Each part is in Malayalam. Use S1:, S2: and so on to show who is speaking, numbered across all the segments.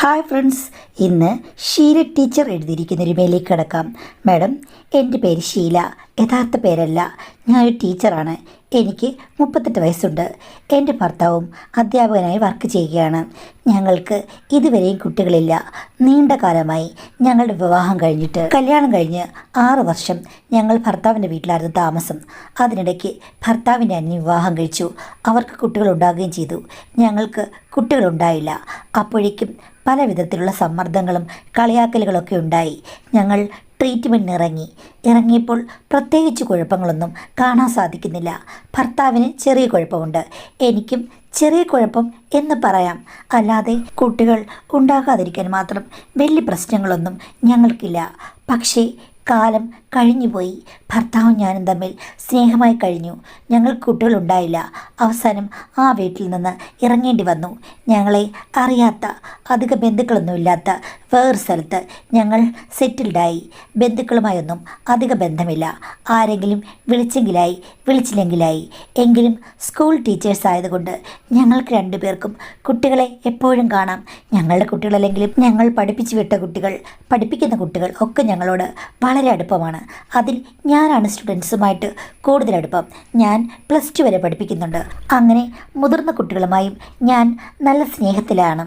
S1: ഹായ് ഫ്രണ്ട്സ്, ഇന്ന് ഷീല ടീച്ചർ എഴുതിയിരിക്കുന്നൊരു മെയിലേക്ക് കിടക്കാം. മാഡം, എൻ്റെ പേര് ഷീല, യഥാർത്ഥ പേരല്ല. ഞാനൊരു ടീച്ചറാണ്. എനിക്ക് 38 വയസ്സുണ്ട്. എൻ്റെ ഭർത്താവും അധ്യാപകനായി വർക്ക് ചെയ്യുകയാണ്. ഞങ്ങൾക്ക് ഇതുവരെയും കുട്ടികളില്ല. നീണ്ട കാലമായി ഞങ്ങളുടെ വിവാഹം കഴിഞ്ഞിട്ട്. കല്യാണം കഴിഞ്ഞ് 6 വർഷം ഞങ്ങൾ ഭർത്താവിൻ്റെ വീട്ടിലായിരുന്നു താമസം. അതിനിടയ്ക്ക് ഭർത്താവിൻ്റെ അന്യ വിവാഹം കഴിച്ചു. അവർക്ക് കുട്ടികളുണ്ടാകുകയും ചെയ്തു. ഞങ്ങൾക്ക് കുട്ടികളുണ്ടായില്ല. അപ്പോഴേക്കും പല വിധത്തിലുള്ള സമ്മർദ്ദങ്ങളും കളിയാക്കലുകളൊക്കെ ഉണ്ടായി. ഞങ്ങൾ ട്രീറ്റ്മെൻറ്റിന് ഇറങ്ങിയപ്പോൾ പ്രത്യേകിച്ച് കുഴപ്പങ്ങളൊന്നും കാണാൻ സാധിക്കുന്നില്ല. ഭർത്താവിന് ചെറിയ കുഴപ്പമുണ്ട്, എനിക്കും ചെറിയ കുഴപ്പം എന്ന് പറയാം. അല്ലാതെ കുട്ടികൾ ഉണ്ടാകാതിരിക്കാൻ മാത്രം വലിയ പ്രശ്നങ്ങളൊന്നും ഞങ്ങൾക്കില്ല. പക്ഷേ കാലം കഴിഞ്ഞുപോയി. ഭർത്താവും ഞാനും തമ്മിൽ സ്നേഹമായി കഴിഞ്ഞു. ഞങ്ങൾക്ക് കുട്ടികളുണ്ടായില്ല. അവസാനം ആ വീട്ടിൽ നിന്ന് ഇറങ്ങേണ്ടി വന്നു. ഞങ്ങളെ അറിയാത്ത, അധിക ബന്ധുക്കളൊന്നുമില്ലാത്ത വേറൊരു സ്ഥലത്ത് ഞങ്ങൾ സെറ്റിൽഡായി. ബന്ധുക്കളുമായൊന്നും അധിക ബന്ധമില്ല. ആരെങ്കിലും വിളിച്ചെങ്കിലായി, വിളിച്ചില്ലെങ്കിലായി. എങ്കിലും സ്കൂൾ ടീച്ചേഴ്സ് ആയതുകൊണ്ട് ഞങ്ങൾക്ക് രണ്ടുപേർക്കും കുട്ടികളെ എപ്പോഴും കാണാം. ഞങ്ങളുടെ കുട്ടികളല്ലെങ്കിലും ഞങ്ങൾ പഠിപ്പിച്ചു വിട്ട കുട്ടികൾ, പഠിപ്പിക്കുന്ന കുട്ടികൾ ഒക്കെ ഞങ്ങളോട് വളരെ അടുപ്പമാണ്. അതിൽ ഞാനാണ് സ്റ്റുഡൻസുമായിട്ട് കൂടുതൽ അടുപ്പം. ഞാൻ +2 വരെ പഠിപ്പിക്കുന്നുണ്ട്. അങ്ങനെ മുതിർന്ന കുട്ടികളുമായും ഞാൻ നല്ല സ്നേഹത്തിലാണ്.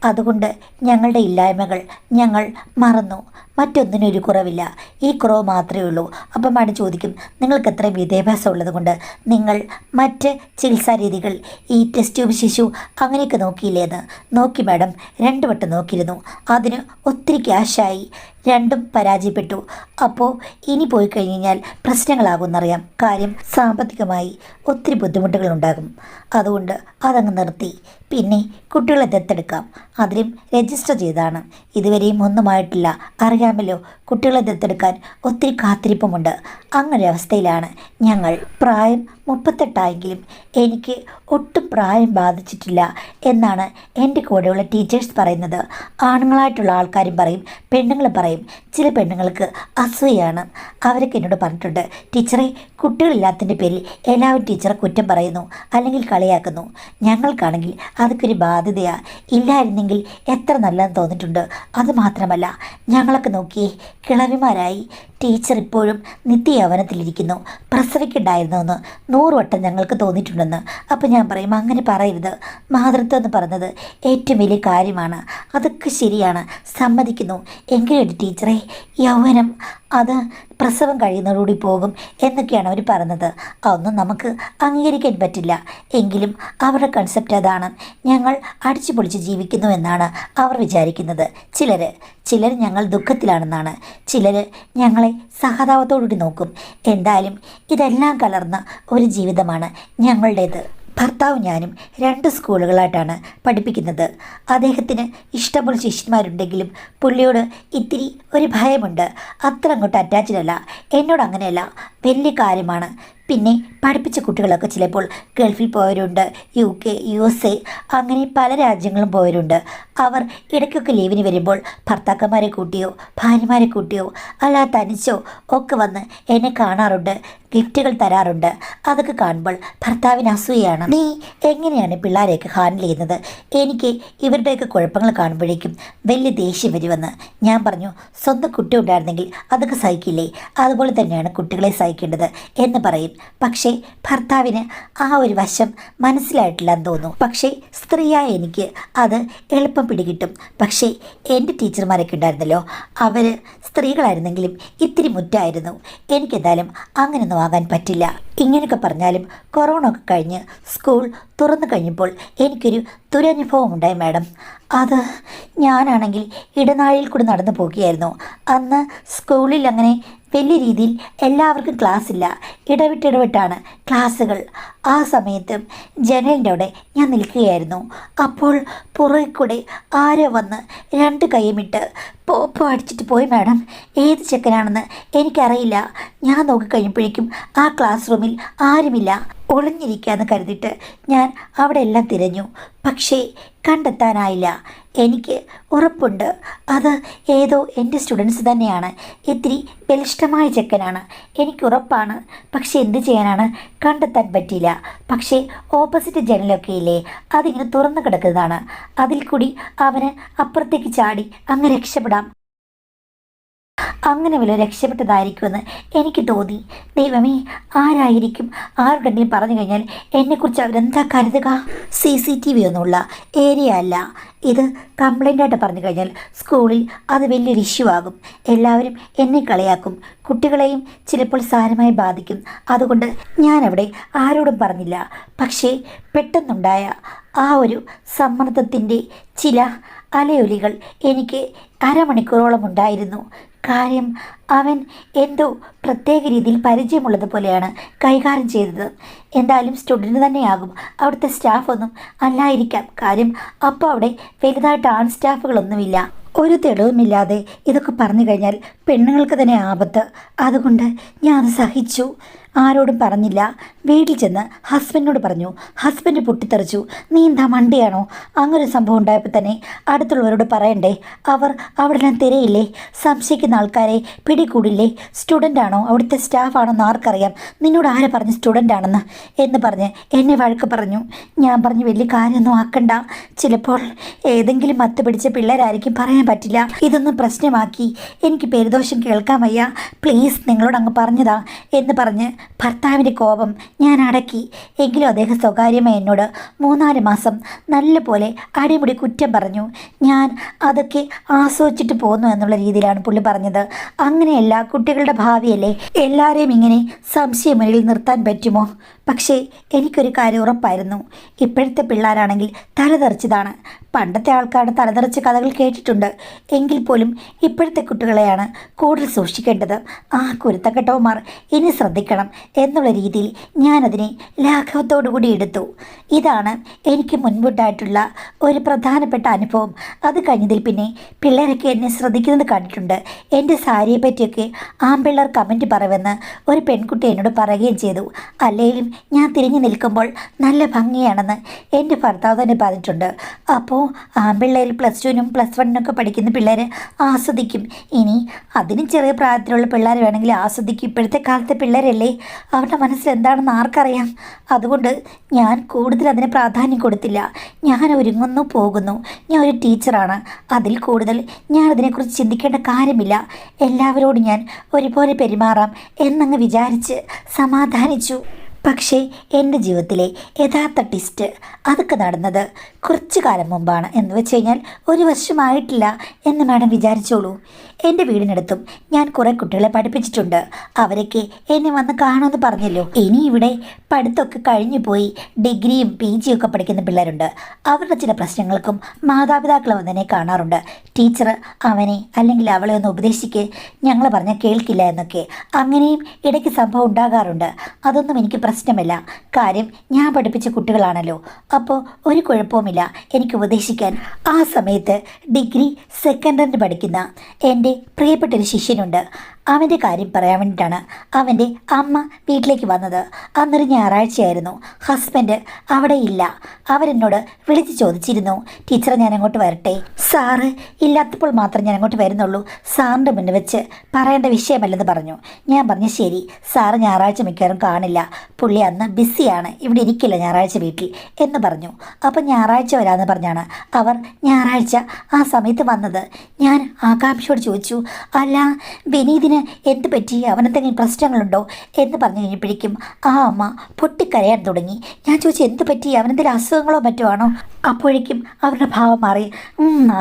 S1: അതുകൊണ്ട് ഞങ്ങളുടെ ഇല്ലായ്മകൾ ഞങ്ങൾ മറന്നു. മറ്റൊന്നിനും ഒരു കുറവില്ല. ഈ കുറവ് മാത്രമേ ഉള്ളൂ. അപ്പം മാഡം ചോദിക്കും, നിങ്ങൾക്ക് എത്രയും വിദ്യാഭ്യാസം ഉള്ളത് കൊണ്ട് നിങ്ങൾ മറ്റ് ചികിത്സാ രീതികൾ, ഈ ടെസ്റ്റ് ട്യൂബ് ശിശു അങ്ങനെയൊക്കെ നോക്കിയില്ലേന്ന്? നോക്കി മാഡം, 2 വട്ടം നോക്കിയിരുന്നു. അതിന് ഒത്തിരി ക്യാഷായി. രണ്ടും പരാജയപ്പെട്ടു. അപ്പോൾ ഇനി പോയി കഴിഞ്ഞാൽ പ്രശ്നങ്ങളാകുമെന്നറിയാം. കാര്യം സാമ്പത്തികമായി ഒത്തിരി ബുദ്ധിമുട്ടുകളുണ്ടാകും. അതുകൊണ്ട് അതങ്ങ് നിർത്തി. പിന്നെ കുട്ടികളെ ദത്തെടുക്കാം. അതിലും രജിസ്റ്റർ ചെയ്താണ്. ഇതുവരെയും ഒന്നുമായിട്ടില്ല. അറിയാമല്ലോ, കുട്ടികളെ ദത്തെടുക്കാൻ ഒത്തിരി കാത്തിരിപ്പുമുണ്ട്. അങ്ങനെ അവസ്ഥയിലാണ് ഞങ്ങൾ. പ്രായം 38 എനിക്ക് ഒട്ടും പ്രായം ബാധിച്ചിട്ടില്ല എന്നാണ് എൻ്റെ കൂടെയുള്ള ടീച്ചേഴ്സ് പറയുന്നത്. ആണുങ്ങളായിട്ടുള്ള ആൾക്കാരും പറയും, പെണ്ണുങ്ങൾ പറയും. ചില പെണ്ണുങ്ങൾക്ക് അസൂയാണ്. അവരൊക്കെ എന്നോട് പറഞ്ഞിട്ടുണ്ട്, ടീച്ചറെ, കുട്ടികളില്ലാത്തതിൻ്റെ പേരിൽ എല്ലാവരും ടീച്ചറെ കുറ്റം പറയുന്നു, അല്ലെങ്കിൽ കളിയാക്കുന്നു. ഞങ്ങൾക്കാണെങ്കിൽ അതൊക്കെ ഒരു ബാധ്യതയാണ്. ഇല്ലായിരുന്നെങ്കിൽ എത്ര നല്ലതെന്ന് തോന്നിയിട്ടുണ്ട്. അതുമാത്രമല്ല, ഞങ്ങളൊക്കെ നോക്കിയേ, കിളവിമാരായി. ടീച്ചർ ഇപ്പോഴും നിത്യയൗവനത്തിലിരിക്കുന്നു. പ്രസവിക്കുണ്ടായിരുന്നുവെന്ന് 100 വട്ടം ഞങ്ങൾക്ക് തോന്നിയിട്ടുണ്ടെന്ന്. അപ്പോൾ ഞാൻ പറയും, അങ്ങനെ പറയരുത്. മാതൃത്വം എന്ന് പറയുന്നത് ഏറ്റവും വലിയ കാര്യമാണ്. അതൊക്കെ ശരിയാണ്, സമ്മതിക്കുന്നു. എങ്കിലും ടീച്ചറെ, യൗവനം അത് പ്രസവം കഴിയുന്നതോടുകൂടി പോകും എന്നൊക്കെയാണ് അവർ പറഞ്ഞത്. അതൊന്നും നമുക്ക് അംഗീകരിക്കാൻ പറ്റില്ല. എങ്കിലും അവരുടെ കൺസെപ്റ്റ് അതാണ്. ഞങ്ങൾ അടിച്ചു പൊളിച്ച് ജീവിക്കുന്നു എന്നാണ് അവർ വിചാരിക്കുന്നത്. ചിലർ ഞങ്ങൾ ദുഃഖത്തിലാണെന്നാണ്. ചിലർ ഞങ്ങളെ സഹതാപത്തോടുകൂടി നോക്കും. എന്തായാലും ഇതെല്ലാം കലർന്ന ഒരു ജീവിതമാണ് ഞങ്ങളുടേത്. ഭർത്താവും ഞാനും 2 സ്കൂളുകളായിട്ടാണ് പഠിപ്പിക്കുന്നത്. അദ്ദേഹത്തിന് ഇഷ്ടംപോലെ ശിഷ്യന്മാരുണ്ടെങ്കിലും പുള്ളിയോട് ഇത്തിരി ഒരു ഭയമുണ്ട്. അത്ര അങ്ങോട്ട് അറ്റാച്ച്ഡ് അല്ല. എന്നോട് അങ്ങനെയല്ല, വലിയ കാര്യമാണ്. പിന്നെ പഠിപ്പിച്ച കുട്ടികളൊക്കെ ചിലപ്പോൾ ഗൾഫിൽ പോയവരുണ്ട്, UK, USA, അങ്ങനെ പല രാജ്യങ്ങളും പോയവരുണ്ട്. അവർ ഇടയ്ക്കൊക്കെ ലീവിന് വരുമ്പോൾ ഭർത്താക്കന്മാരെ കൂട്ടിയോ ഭാര്യമാരെ കൂട്ടിയോ അല്ല തനിച്ചോ ഒക്കെ വന്ന് എന്നെ കാണാറുണ്ട്, ഗിഫ്റ്റുകൾ തരാറുണ്ട്. അതൊക്കെ കാണുമ്പോൾ ഭർത്താവിന് അസൂയാണ്. നീ എങ്ങനെയാണ് പിള്ളേരെയൊക്കെ ഹാൻഡിൽ ചെയ്യുന്നത്? എനിക്ക് ഇവരുടെയൊക്കെ കുഴപ്പങ്ങൾ കാണുമ്പോഴേക്കും വലിയ ദേഷ്യം വരുമെന്ന്. ഞാൻ പറഞ്ഞു, സ്വന്തം കുട്ടി ഉണ്ടായിരുന്നെങ്കിൽ അതൊക്കെ സഹിക്കില്ലേ? അതുപോലെ തന്നെയാണ് കുട്ടികളെ സഹിക്കേണ്ടത് എന്ന് പറയും. പക്ഷേ ഭർത്താവിന് ആ ഒരു വശം മനസ്സിലായിട്ടില്ലെന്ന് തോന്നുന്നു. പക്ഷേ സ്ത്രീയായ എനിക്ക് അത് എളുപ്പം പിടികിട്ടും. പക്ഷേ എൻ്റെ ടീച്ചർമാരൊക്കെ ഉണ്ടായിരുന്നല്ലോ, അവർ സ്ത്രീകളായിരുന്നെങ്കിലും ഇത്തിരി മുറ്റായിരുന്നു. എനിക്കെന്തായാലും അങ്ങനെയൊന്നും ആകാൻ പറ്റില്ല. ഇങ്ങനെയൊക്കെ പറഞ്ഞാലും കൊറോണ ഒക്കെ കഴിഞ്ഞ് സ്കൂൾ തുറന്നു കഴിഞ്ഞപ്പോൾ എനിക്കൊരു ദുരനുഭവം ഉണ്ടായി മാഡം. അത് ഞാനാണെങ്കിൽ ഇടനാഴിയിൽ കൂടി നടന്നു പോകുകയായിരുന്നു. അന്ന് സ്കൂളിൽ അങ്ങനെ വലിയ രീതിയിൽ എല്ലാവർക്കും ക്ലാസ് ഇല്ല. ഇടവിട്ടിടവിട്ടാണ് ക്ലാസ്സുകൾ. ആ സമയത്ത് ജനലിൻ്റെ അവിടെ ഞാൻ നിൽക്കുകയായിരുന്നു. അപ്പോൾ പുറകെ കൂടെ ആരോ വന്ന് 2 കൈയുമിട്ട് പോപ്പോ അടിച്ചിട്ട് പോയി മാഡം. ഏത് ചെക്കനാണെന്ന് എനിക്കറിയില്ല. ഞാൻ നോക്കിക്കഴിഞ്ഞപ്പോഴേക്കും ആ ക്ലാസ് റൂമിൽ ആരുമില്ല. ഒളിഞ്ഞിരിക്കാന്ന് കരുതിയിട്ട് ഞാൻ അവിടെ എല്ലാം തിരഞ്ഞു. പക്ഷേ കണ്ടെത്താനായില്ല. എനിക്ക് ഉറപ്പുണ്ട് അത് ഏതോ എൻ്റെ സ്റ്റുഡൻസ് തന്നെയാണ്. ഇത്തിരി ബലിഷ്ഠമായ ചെക്കനാണ്, എനിക്കുറപ്പാണ്. പക്ഷെ എന്ത് ചെയ്യാനാണ്, കണ്ടെത്താൻ പറ്റിയില്ല. പക്ഷേ ഓപ്പോസിറ്റ് ജനലൊക്കെ ഇല്ലേ, അതിങ്ങനെ തുറന്നു കിടക്കുന്നതാണ്. അതിൽ കൂടി അവന് അപ്പുറത്തേക്ക് ചാടി അങ്ങ് രക്ഷപ്പെടാം. അങ്ങനെ വല്ല രക്ഷപ്പെട്ടതായിരിക്കുമെന്ന് എനിക്ക് തോന്നി. ദൈവമേ, ആരായിരിക്കും? ആരുടെങ്കിലും പറഞ്ഞു കഴിഞ്ഞാൽ എന്നെക്കുറിച്ച് അവരെന്താ കരുതുക? CCTV ഒന്നുമുള്ള ഏരിയ അല്ല ഇത്. കംപ്ലൈൻ്റായിട്ട് പറഞ്ഞു കഴിഞ്ഞാൽ സ്കൂളിൽ അത് വലിയൊരു ഇഷ്യൂ ആകും. എല്ലാവരും എന്നെ കളിയാക്കും, കുട്ടികളെയും ചിലപ്പോൾ സാരമായി ബാധിക്കും. അതുകൊണ്ട് ഞാനവിടെ ആരോടും പറഞ്ഞില്ല. പക്ഷേ പെട്ടെന്നുണ്ടായ ആ ഒരു സമ്മർദ്ദത്തിൻ്റെ ചില അലയൊലികൾ എനിക്ക് അരമണിക്കൂറോളം ഉണ്ടായിരുന്നു. കാര്യം അവൻ എന്തോ പ്രത്യേക രീതിയിൽ പരിചയമുള്ളതുപോലെയാണ് കൈകാര്യം ചെയ്തത്. എന്തായാലും സ്റ്റുഡൻറ്റ് തന്നെയാകും, അവിടുത്തെ സ്റ്റാഫൊന്നും അല്ലായിരിക്കാം. കാര്യം അപ്പോൾ അവിടെ വലുതായിട്ട് ആൺ സ്റ്റാഫുകളൊന്നുമില്ല. ഒരു തെളിവുമില്ലാതെ ഇതൊക്കെ പറഞ്ഞു കഴിഞ്ഞാൽ പെണ്ണുങ്ങൾക്ക് തന്നെ ആപത്ത്. അതുകൊണ്ട് ഞാൻ അത് സഹിച്ചു, ആരോടും പറഞ്ഞില്ല. വീട്ടിൽ ചെന്ന് ഹസ്ബൻഡിനോട് പറഞ്ഞു. ഹസ്ബൻഡ് പൊട്ടിത്തെറിച്ചു. നീ എന്താ മണ്ടിയാണോ? അങ്ങനൊരു സംഭവം ഉണ്ടായപ്പോൾ തന്നെ അടുത്തുള്ളവരോട് പറയണ്ടേ? അവർ അവിടെ എല്ലാം തിരയില്ലേ? സംശയിക്കുന്ന ആൾക്കാരെ പിടികൂടില്ലേ? സ്റ്റുഡൻ്റ് ആണോ അവിടുത്തെ സ്റ്റാഫാണോ എന്ന് ആർക്കറിയാം? നിന്നോട് ആരെ പറഞ്ഞു സ്റ്റുഡൻ്റ് ആണെന്ന് എന്ന് പറഞ്ഞ് എന്നെ വഴക്ക് പറഞ്ഞു. ഞാൻ പറഞ്ഞു വലിയ കാര്യമൊന്നും ആക്കണ്ട, ചിലപ്പോൾ ഏതെങ്കിലും മത്ത് പിടിച്ച പിള്ളേരായിരിക്കും, പറയാൻ പറ്റില്ല. ഇതൊന്നും പ്രശ്നമാക്കി എനിക്ക് പേരുദോഷം കേൾക്കാൻ വയ്യ, പ്ലീസ് നിങ്ങളോട് അങ്ങ് പറഞ്ഞതാ എന്ന് പറഞ്ഞ് ഭർത്താവിൻ്റെ കോപം ഞാൻ അടക്കി. എങ്കിലും അദ്ദേഹം സ്വകാര്യമായി എന്നോട് 3-4 മാസം നല്ലപോലെ അടിമുടി കുറ്റം പറഞ്ഞു. ഞാൻ അതൊക്കെ ആസ്വദിച്ചിട്ട് പോന്നു എന്നുള്ള രീതിയിലാണ് പുള്ളി പറഞ്ഞത്. അങ്ങനെയല്ല, കുട്ടികളുടെ ഭാവിയല്ലേ, എല്ലാവരെയും ഇങ്ങനെ സംശയമുന്നിൽ നിർത്താൻ പറ്റുമോ? പക്ഷേ എനിക്കൊരു കാര്യം ഉറപ്പായിരുന്നു, ഇപ്പോഴത്തെ പിള്ളേരാണെങ്കിൽ തലതെറിച്ചതാണ്. പണ്ടത്തെ ആൾക്കാരുടെ തലതെറിച്ച കഥകൾ കേട്ടിട്ടുണ്ട്, എങ്കിൽ പോലും ഇപ്പോഴത്തെ കുട്ടികളെയാണ് കൂടുതൽ സൂക്ഷിക്കേണ്ടത്. ആ കുരുത്തക്കെട്ടവന്മാർ ഇനി ശ്രദ്ധിക്കണം എന്നുള്ള രീതിയിൽ ഞാനതിനെ ലാഘവത്തോടുകൂടി എടുത്തു. ഇതാണ് എനിക്ക് മുൻപുണ്ടായിട്ടുള്ള ഒരു പ്രധാനപ്പെട്ട അനുഭവം. അത് കഴിഞ്ഞതിൽ പിന്നെ പിള്ളേരൊക്കെ എന്നെ ശ്രദ്ധിക്കുന്നത് കണ്ടിട്ടുണ്ട്. എൻ്റെ സാരിയെ പറ്റിയൊക്കെ ആൺപിള്ളേർ കമൻറ്റ് പറയുമെന്ന് ഒരു പെൺകുട്ടി എന്നോട് പറയുകയും ചെയ്തു. അല്ലെങ്കിലും ഞാൻ തിരിഞ്ഞു നിൽക്കുമ്പോൾ നല്ല ഭംഗിയാണെന്ന് എൻ്റെ ഭർത്താവ് തന്നെ പറഞ്ഞിട്ടുണ്ട്. അപ്പോൾ ആൺപിള്ളേർ +2-നും +1-നൊക്കെ പഠിക്കുന്ന പിള്ളേർ ആസ്വദിക്കും. ഇനി അതിന് ചെറിയ പ്രായത്തിലുള്ള പിള്ളേർ വേണമെങ്കിൽ ആസ്വദിക്കും. ഇപ്പോഴത്തെ കാലത്തെ പിള്ളേരല്ലേ, അവരുടെ മനസ്സിൽ എന്താണെന്ന് ആർക്കറിയാം? അതുകൊണ്ട് ഞാൻ കൂടുതൽ അതിന് പ്രാധാന്യം കൊടുത്തില്ല. ഞാൻ ഒരുങ്ങുന്നു, പോകുന്നു. ഞാൻ ഒരു ടീച്ചറാണ്, അതിൽ കൂടുതൽ ഞാൻ അതിനെക്കുറിച്ച് ചിന്തിക്കേണ്ട കാര്യമില്ല. എല്ലാവരോടും ഞാൻ ഒരുപോലെ പെരുമാറാം എന്നങ്ങ് വിചാരിച്ച് സമാധാനിച്ചു. പക്ഷേ എൻ്റെ ജീവിതത്തിലെ യഥാർത്ഥ ട്വിസ്റ്റ് അതൊക്കെ നടന്നത് കുറച്ചു കാലം മുമ്പാണ്. എന്ന് വെച്ച് കഴിഞ്ഞാൽ 1 വർഷമായിട്ടില്ല എന്ന് മാഡം വിചാരിച്ചോളൂ. എൻ്റെ വീടിനടുത്തും ഞാൻ കുറേ കുട്ടികളെ പഠിപ്പിച്ചിട്ടുണ്ട്. അവരൊക്കെ എന്നെ വന്ന് കാണുമെന്ന് പറഞ്ഞല്ലോ. ഇനി ഇവിടെ പഠിത്തമൊക്കെ കഴിഞ്ഞു പോയി ഡിഗ്രിയും PG ഒക്കെ പഠിക്കുന്ന പിള്ളേരുണ്ട്. അവരുടെ ചില പ്രശ്നങ്ങൾക്കും മാതാപിതാക്കൾ വന്നെന്നെ കാണാറുണ്ട്. ടീച്ചർ അവനെ അല്ലെങ്കിൽ അവളെ ഒന്ന് ഉപദേശിക്ക്, ഞങ്ങൾ പറഞ്ഞാൽ കേൾക്കില്ല എന്നൊക്കെ. അങ്ങനെയും ഇടയ്ക്ക് സംഭവം ഉണ്ടാകാറുണ്ട്. അതൊന്നും എനിക്ക് പ്രശ്നമല്ല, കാര്യം ഞാൻ പഠിപ്പിച്ച കുട്ടികളാണല്ലോ. അപ്പോൾ ഒരു കുഴപ്പവുമില്ല എനിക്ക് ഉപദേശിക്കാൻ. ആ സമയത്ത് ഡിഗ്രി 2nd ഇയറിന് പഠിക്കുന്ന എൻ്റെ പ്രിയപ്പെട്ടൊരു ശിഷ്യനുണ്ട്. അവൻ്റെ കാര്യം പറയാൻ വേണ്ടിയിട്ടാണ് അവൻ്റെ അമ്മ വീട്ടിലേക്ക് വന്നത്. അന്നൊരു ഞായറാഴ്ചയായിരുന്നു. ഹസ്ബൻഡ് അവിടെ ഇല്ല. അവരെന്നോട് വിളിച്ച് ചോദിച്ചിരുന്നു, ടീച്ചറെ ഞാൻ അങ്ങോട്ട് വരട്ടെ? സാറ് ഇല്ലാത്തപ്പോൾ മാത്രം ഞാൻ അങ്ങോട്ട് വരുന്നുള്ളൂ, സാറിൻ്റെ മുന്നിൽ വെച്ച് പറയേണ്ട വിഷയമല്ലെന്ന് പറഞ്ഞു. ഞാൻ പറഞ്ഞു ശരി, സാറ് ഞായറാഴ്ച മിക്കവാറും കാണില്ല, പുള്ളി അന്ന് ബിസിയാണ്, ഇവിടെ ഇരിക്കില്ല ഞായറാഴ്ച വീട്ടിൽ എന്ന് പറഞ്ഞു. അപ്പം ഞായറാഴ്ച വരാമെന്ന് പറഞ്ഞാണ് അവർ ഞായറാഴ്ച ആ സമയത്ത് വന്നത്. ഞാൻ ആകാംക്ഷയോട് ചോദിച്ചു, അല്ല വിനീതിന് എന്ത് പറ്റി, അവനെന്തെങ്കിലും പ്രശ്നങ്ങളുണ്ടോ എന്ന് പറഞ്ഞു കഴിഞ്ഞപ്പോഴേക്കും ആ അമ്മ പൊട്ടിക്കരയാൻ തുടങ്ങി. ഞാൻ ചോദിച്ചു എന്ത് പറ്റി, അവനെന്തെങ്കിലും അസുഖങ്ങളോ മറ്റോ ആണോ? അപ്പോഴേക്കും അവരുടെ ഭാവം മാറി.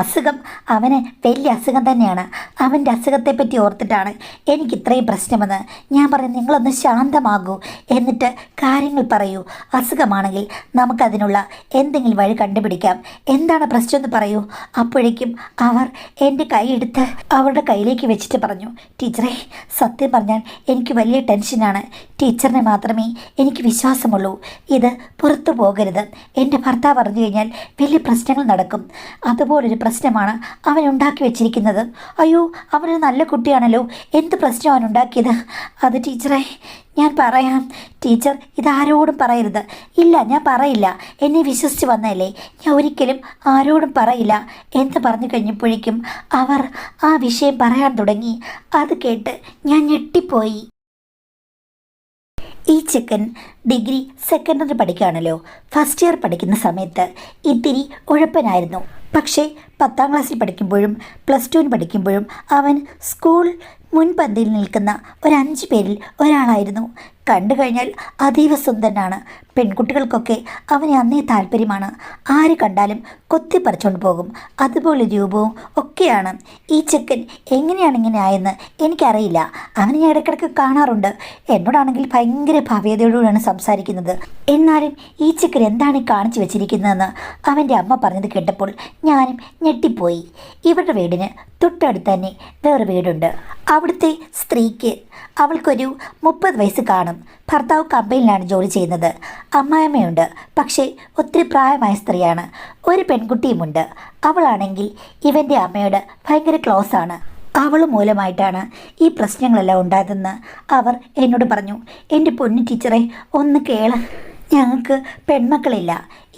S1: അസുഖം, അവന് വലിയ അസുഖം തന്നെയാണ്. അവൻ്റെ അസുഖത്തെപ്പറ്റി ഓർത്തിട്ടാണ് എനിക്ക് ഇത്രയും പ്രശ്നമെന്ന്. ഞാൻ പറഞ്ഞു നിങ്ങളൊന്ന് ശാന്തമാകൂ, എന്നിട്ട് കാര്യങ്ങൾ പറയൂ. അസുഖമാണെങ്കിൽ നമുക്കതിനുള്ള എന്തെങ്കിലും വഴി കണ്ടുപിടിക്കാം. എന്താണ് പ്രശ്നം എന്ന് പറയൂ. അപ്പോഴേക്കും അവർ എൻ്റെ കൈയെടുത്ത് അവരുടെ കയ്യിലേക്ക് വെച്ചിട്ട് പറഞ്ഞു, ടീച്ചറെ സത്യം പറഞ്ഞാൽ എനിക്ക് വലിയ ടെൻഷനാണ്. ടീച്ചറിനെ മാത്രമേ എനിക്ക് വിശ്വാസമുള്ളൂ. ഇത് പുറത്തു പോകരുത്. എൻ്റെ ഭർത്താവ് പറഞ്ഞു കഴിഞ്ഞാൽ വലിയ പ്രശ്നങ്ങൾ നടക്കും. അതുപോലൊരു പ്രശ്നമാണ് അവൻ ഉണ്ടാക്കി വെച്ചിരിക്കുന്നത്. അയ്യോ, അവനൊരു നല്ല കുട്ടിയാണല്ലോ, എന്ത് പ്രശ്നം അവൻ ഉണ്ടാക്കിയത്? അത് ടീച്ചറെ ഞാൻ പറയാം. ടീച്ചർ ഇതാരോടും പറയരുത്. ഇല്ല, ഞാൻ പറയില്ല. എന്നെ വിശ്വസിച്ച് വന്നതല്ലേ, ഞാൻ ഒരിക്കലും ആരോടും പറയില്ല എന്ന് പറഞ്ഞു കഴിഞ്ഞപ്പോഴേക്കും അവർ ആ വിഷയം പറയാൻ തുടങ്ങി. അത് കേട്ട് ഞാൻ ഞെട്ടിപ്പോയി. ഈ ചെക്കൻ ഡിഗ്രി സെക്കൻഡറി പഠിക്കുകയാണല്ലോ. ഫസ്റ്റ് ഇയർ പഠിക്കുന്ന സമയത്ത് ഇത്തിരി ഉഴപ്പനായിരുന്നു. പക്ഷേ 10ാം ക്ലാസ്സിൽ പഠിക്കുമ്പോഴും +2 പഠിക്കുമ്പോഴും അവൻ സ്കൂൾ മുൻപന്തിയിൽ നിൽക്കുന്ന ഒരു 5 പേരിൽ ഒരാളായിരുന്നു. കണ്ടു കഴിഞ്ഞാൽ അതീവ സുന്ദരനാണ്. പെൺകുട്ടികൾക്കൊക്കെ അവനെ അന്നേ താല്പര്യമാണ്. ആര് കണ്ടാലും കൊത്തിപ്പറിച്ചുകൊണ്ട് പോകും. അതുപോലെ രൂപവും ഒക്കെയാണ്. ഈ ചെക്കൻ എങ്ങനെയാണ് ഇങ്ങനെ ആയെന്ന് എനിക്കറിയില്ല. അവനെ ഞാൻ ഇടയ്ക്കിടയ്ക്ക് കാണാറുണ്ട്. എന്നോടാണെങ്കിൽ ഭയങ്കര ഭവ്യതയോടുകൂടിയാണ് സംസാരിക്കുന്നത്. എന്നാലും ഈ ചെക്കൻ എന്താണ് ഈ കാണിച്ചു വെച്ചിരിക്കുന്നതെന്ന് അവൻ്റെ അമ്മ പറഞ്ഞത് കേട്ടപ്പോൾ ഞാനും ഞെട്ടിപ്പോയി. ഇവരുടെ വീടിന് തൊട്ടടുത്ത് തന്നെ വേറെ വീടുണ്ട്. അവിടുത്തെ സ്ത്രീക്ക് അവൾക്കൊരു 30 വയസ്സ് കാണും. ഭർത്താവ് കമ്പനിയിലാണ് ജോലി ചെയ്യുന്നത്. അമ്മായിമ്മയുണ്ട്, പക്ഷേ ഒത്തിരി പ്രായമായ സ്ത്രീയാണ്. ഒരു പെൺകുട്ടിയുമുണ്ട്. അവളാണെങ്കിൽ ഇവൻ്റെ അമ്മയോട് ഭയങ്കര ക്ലോസ് ആണ്. അവൾ മൂലമായിട്ടാണ് ഈ പ്രശ്നങ്ങളെല്ലാം ഉണ്ടായതെന്ന് അവർ എന്നോട് പറഞ്ഞു. എൻ്റെ പൊന്നു ടീച്ചറെ, ഒന്ന് കേള. ഞങ്ങൾക്ക് പെൺമക്കളില്ല.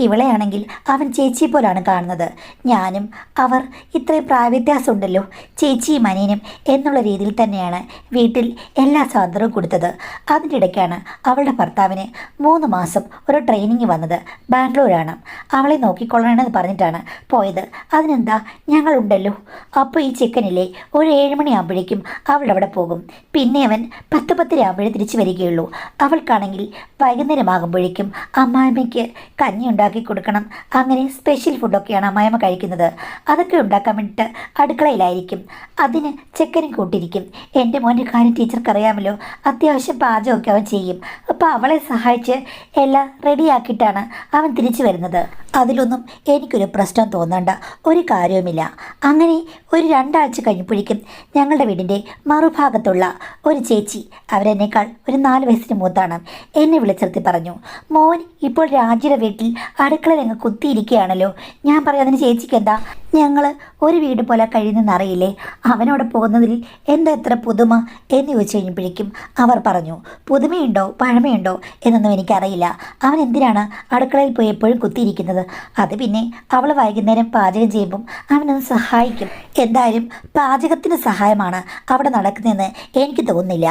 S1: ഇവളെയാണെങ്കിൽ അവൻ ചേച്ചിയെ പോലാണ് കാണുന്നത്. ഞാനും അവർ ഇത്രയും പ്രായവ്യത്യാസമുണ്ടല്ലോ, ചേച്ചിയും അനിയനും എന്നുള്ള രീതിയിൽ തന്നെയാണ് വീട്ടിൽ എല്ലാ സ്വാതന്ത്ര്യവും കൊടുത്തത്. അതിൻ്റെ ഇടയ്ക്കാണ് അവളുടെ ഭർത്താവിന് 3 മാസം ഒരു ട്രെയിനിങ് വന്നത്. ബാംഗ്ലൂരാണ്. അവളെ നോക്കിക്കൊള്ളണമെന്ന് പറഞ്ഞിട്ടാണ് പോയത്. അതിനെന്താ, ഞങ്ങളുണ്ടല്ലോ. അപ്പോൾ ഈ ചെക്കനില്ലേ, ഒരു 7 മണിയാകുമ്പോഴേക്കും അവളുടെ അവിടെ പോകും. പിന്നെ അവൻ 10-10:30 ആകുമ്പോഴേ തിരിച്ചു വരികയുള്ളൂ. അവൾക്കാണെങ്കിൽ വൈകുന്നേരമാകുമ്പോഴേക്കും അമ്മായിമ്മയ്ക്ക് കഞ്ഞി ഉണ്ടാക്കി കൊടുക്കണം. അങ്ങനെ സ്പെഷ്യൽ ഫുഡൊക്കെയാണ് അമ്മായിമ്മ കഴിക്കുന്നത്. അതൊക്കെ ഉണ്ടാക്കാൻ വേണ്ടിയിട്ട് അടുക്കളയിലായിരിക്കും. അതിന് ചെക്കനും കൂട്ടിരിക്കും. എൻ്റെ മോൻ്റെ കാര്യം ടീച്ചർക്ക് അറിയാമല്ലോ, അത്യാവശ്യം പാചകമൊക്കെ അവൻ ചെയ്യും. അപ്പോൾ അവളെ സഹായിച്ച് എല്ലാം റെഡിയാക്കിയിട്ടാണ് അവൻ തിരിച്ചു വരുന്നത്. അതിലൊന്നും എനിക്കൊരു പ്രശ്നം തോന്നേണ്ട ഒരു കാര്യവുമില്ല. അങ്ങനെ ഒരു 2 ആഴ്ച കഴിഞ്ഞപ്പോഴേക്കും ഞങ്ങളുടെ വീടിൻ്റെ മറുഭാഗത്തുള്ള ഒരു ചേച്ചി, അവരെന്നേക്കാൾ ഒരു 4 വയസ്സിന് മൂത്താണ്, എന്നെ വിളിച്ചിർത്തി പറഞ്ഞു, മോൻ ഇപ്പോൾ രാജിയുടെ വീട്ടിൽ അടുക്കളയിൽ അങ്ങ് കുത്തിയിരിക്കുകയാണല്ലോ. ഞാൻ പറയാതിന് ചേച്ചിക്ക് എന്താ, ഞങ്ങൾ ഒരു വീട് പോലെ കഴിയുന്നറിയില്ലേ, അവനോട് പോകുന്നതിൽ എന്താ എത്ര പുതുമ എന്ന് ചോദിച്ചു കഴിഞ്ഞപ്പോഴേക്കും അവർ പറഞ്ഞു, പുതുമയുണ്ടോ പഴമയുണ്ടോ എന്നൊന്നും എനിക്കറിയില്ല. അവൻ എന്തിനാണ് അടുക്കളയിൽ പോയി എപ്പോഴും കുത്തിയിരിക്കുന്നത്? അത് പിന്നെ അവൾ വൈകുന്നേരം പാചകം ചെയ്യുമ്പം അവനൊന്ന് സഹായിക്കും. എന്തായാലും പാചകത്തിന് സഹായമാണ് അവിടെ നടക്കുന്നതെന്ന് എനിക്ക് തോന്നുന്നില്ല.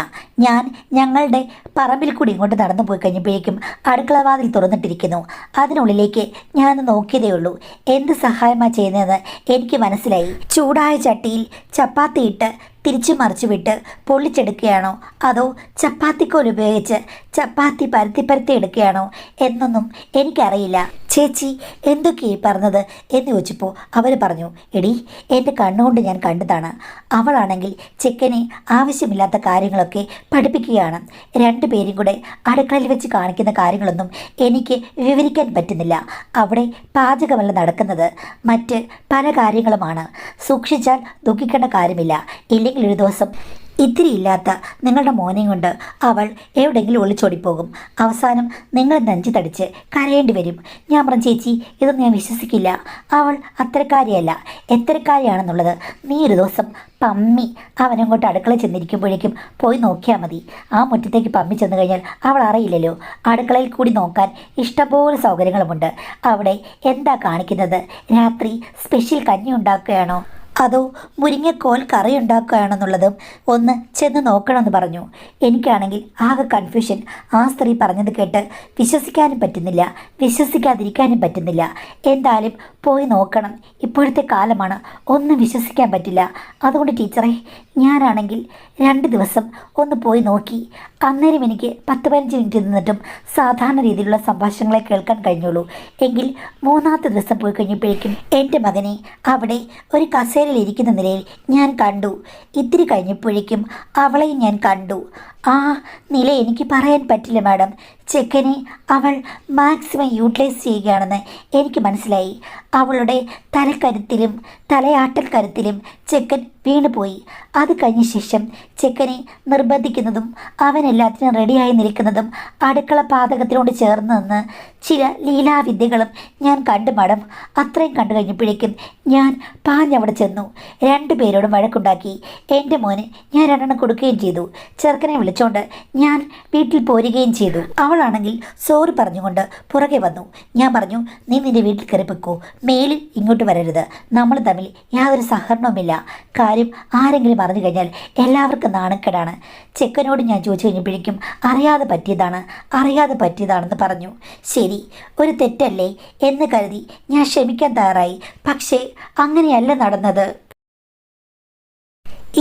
S1: ഞങ്ങളുടെ പറമ്പിൽ കൂടി ഇങ്ങോട്ട് നടന്നു പോയി കഴിഞ്ഞപ്പോഴേക്കും അടുക്കളവാതിൽ തുറന്നിട്ടിരിക്കുന്നു. അതിനുള്ളിലേക്ക് ഞാൻ നോക്കിയതേ ഉള്ളൂ. എന്ത് സഹായമാണ് ചെയ്യുന്നതെന്ന് എനിക്ക് മനസ്സിലായി. ചൂടായ ചട്ടിയിൽ ചപ്പാത്തിയിട്ട് തിരിച്ചു മറിച്ചു വിട്ട് പൊള്ളിച്ചെടുക്കുകയാണോ, അതോ ചപ്പാത്തിക്കോൽ ഉപയോഗിച്ച് ചപ്പാത്തി പരത്തി എടുക്കുകയാണോ എന്നൊന്നും എനിക്കറിയില്ല. ചേച്ചി എന്തൊക്കെയായി പറഞ്ഞത് എന്ന് ചോദിച്ചപ്പോൾ അവർ പറഞ്ഞു, എടി എൻ്റെ കണ്ണുകൊണ്ട് ഞാൻ കണ്ടതാണ്. അവളാണെങ്കിൽ ചെക്കനെ ആവശ്യമില്ലാത്ത കാര്യങ്ങളൊക്കെ പഠിപ്പിക്കുകയാണ്. 2 പേരും കൂടെ അടുക്കളയിൽ വെച്ച് കാണിക്കുന്ന കാര്യങ്ങളൊന്നും എനിക്ക് വിവരിക്കാൻ പറ്റുന്നില്ല. അവിടെ പാചകമല്ല നടക്കുന്നത്, മറ്റ് പല കാര്യങ്ങളുമാണ്. സൂക്ഷിച്ചാൽ ദുഃഖിക്കേണ്ട കാര്യമില്ല. ഇല്ലെങ്കിൽ ഒരു ദിവസം ഇത്തിരി ഇല്ലാത്ത നിങ്ങളുടെ മോനെയും കൊണ്ട് അവൾ എവിടെയെങ്കിലും ഒളിച്ചോടിപ്പോകും. അവസാനം നിങ്ങൾ നെഞ്ചു തടിച്ച് കരയേണ്ടി വരും. ഞാൻ പറഞ്ഞു, ചേച്ചി ഇതൊന്നും ഞാൻ വിശ്വസിക്കില്ല. അവൾ അത്തരക്കാരിയല്ല. എത്തരക്കാരിയാണെന്നുള്ളത് നീ ഒരു ദിവസം പമ്മി അവനങ്ങോട്ട് അടുക്കളയിൽ ചെന്നിരിക്കുമ്പോഴേക്കും പോയി നോക്കിയാൽ മതി. ആ മുറ്റത്തേക്ക് പമ്മി ചെന്ന് കഴിഞ്ഞാൽ അവൾ അറിയില്ലല്ലോ. അടുക്കളയിൽ കൂടി നോക്കാൻ ഇഷ്ടംപോലെ സൗകര്യങ്ങളുമുണ്ട്. അവിടെ എന്താ കാണിക്കുന്നത്? രാത്രി സ്പെഷ്യൽ കഞ്ഞി ഉണ്ടാക്കുകയാണോ, അതോ മുരിങ്ങക്കോൽ കറി ഉണ്ടാക്കുകയാണെന്നുള്ളതും ഒന്ന് ചെന്ന് നോക്കണമെന്ന് പറഞ്ഞു. എനിക്കാണെങ്കിൽ ആകെ കൺഫ്യൂഷൻ. ആ സ്ത്രീ പറഞ്ഞത് കേട്ട് വിശ്വസിക്കാനും പറ്റുന്നില്ല, വിശ്വസിക്കാതിരിക്കാനും പറ്റുന്നില്ല. എന്തായാലും പോയി നോക്കണം. ഇപ്പോഴത്തെ കാലമാണ്, ഒന്നും വിശ്വസിക്കാൻ പറ്റില്ല. അതുകൊണ്ട് ടീച്ചറെ, ഞാനാണെങ്കിൽ 2 ദിവസം ഒന്ന് പോയി നോക്കി. അന്നേരം എനിക്ക് 10-15 മിനിറ്റ് നിന്നിട്ടും സാധാരണ രീതിയിലുള്ള സംഭാഷണങ്ങളെ കേൾക്കാൻ കഴിഞ്ഞുള്ളൂ. എങ്കിൽ 3-ാമത്തെ ദിവസം പോയി കഴിഞ്ഞപ്പോഴേക്കും എൻ്റെ മകനെ അവിടെ ഒരു കസേരയിൽ ഇരിക്കുന്ന നിലയിൽ ഞാൻ കണ്ടു. ഇത്തിരി കഴിഞ്ഞപ്പോഴേക്കും അവളെയും ഞാൻ കണ്ടു. ആ നില എനിക്ക് പറയാൻ പറ്റില്ല മാഡം. ചെക്കനെ അവൾ മാക്സിമം യൂട്ടിലൈസ് ചെയ്യുകയാണെന്ന് എനിക്ക് മനസ്സിലായി. അവളുടെ തലക്കരുത്തിലും തലയാട്ടൽ കരുത്തിലും ചെക്കൻ വീണുപോയി. അത് കഴിഞ്ഞ ശേഷം ചെക്കനെ നിർബന്ധിക്കുന്നതും അവൻ എല്ലാത്തിനും റെഡിയായി നിൽക്കുന്നതും അടുക്കള പാതകത്തിനോട് ചേർന്ന് നിന്ന് ചില ലീലാവിദ്യകളും ഞാൻ കണ്ടു മാഡം. അത്രയും കണ്ടു കഴിഞ്ഞപ്പോഴേക്കും ഞാൻ പാഞ്ഞവിടെ ചെന്നു. രണ്ടുപേരോടും വഴക്കുണ്ടാക്കി. എൻ്റെ മോന് ഞാൻ 2 കൊടുക്കുകയും ചെയ്തു. ചെറുക്കനെ വിളിച്ചോണ്ട് ഞാൻ വീട്ടിൽ പോരുകയും ചെയ്തു. അവളാണെങ്കിൽ സോറി പറഞ്ഞുകൊണ്ട് പുറകെ വന്നു. ഞാൻ പറഞ്ഞു, നീ നിന്റെ വീട്ടിൽ കയറി പൊയ്ക്കോ, മേലിൽ ഇങ്ങോട്ട് വരരുത്. നമ്മൾ തമ്മിൽ യാതൊരു സഹകരണവുമില്ല. കാര്യം ആരെങ്കിലും അറിഞ്ഞു കഴിഞ്ഞാൽ എല്ലാവർക്കും നാണക്കേടാണ്. ചെക്കനോട് ഞാൻ ചോദിച്ചു കഴിഞ്ഞപ്പോഴേക്കും അറിയാതെ പറ്റിയതാണെന്ന് പറഞ്ഞു. ശരി, ഒരു തെറ്റല്ലേ എന്ന് കരുതി ഞാൻ ക്ഷമിക്കാൻ തയ്യാറായി. പക്ഷേ അങ്ങനെയല്ല നടന്നത്.